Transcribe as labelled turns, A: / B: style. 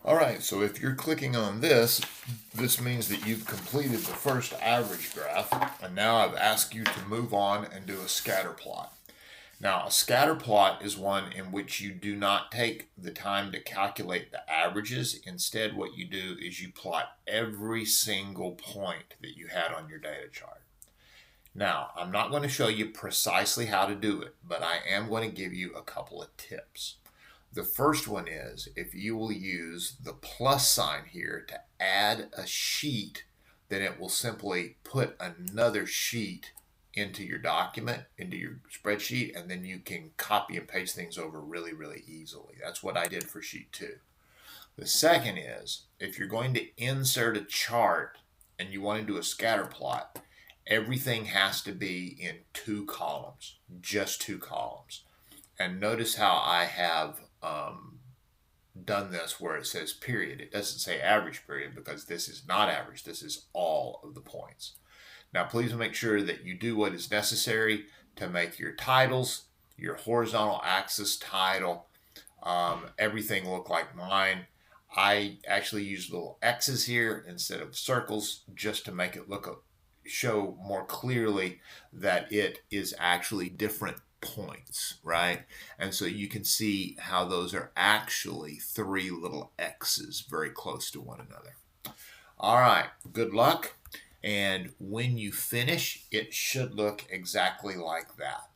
A: All right, so if you're clicking on this, this means that you've completed the first average graph, and now I've asked you to move on and do a scatter plot. Now, a scatter plot is one in which you do not take the time to calculate the averages. Instead, what you do is you plot every single point that you had on your data chart. Now, I'm not going to show you precisely how to do it, but I am going to give you a couple of tips. The first one is if you will use the plus sign here to add a sheet, then it will simply put another sheet into your document, into your spreadsheet, and then you can copy and paste things over really, really easily. That's what I did for sheet 2. The second is if you're going to insert a chart and you want to do a scatter plot, everything has to be in 2 columns, just 2 columns. And notice how I have done this where it says period. It doesn't say average period because this is not average. This is all of the points. Now, please make sure that you do what is necessary to make your titles, your horizontal axis title, everything look like mine. I actually use little X's here instead of circles just to make it show more clearly that it is actually different points, right? And so you can see how those are actually 3 little X's very close to one another. All right, good luck. And when you finish, it should look exactly like that.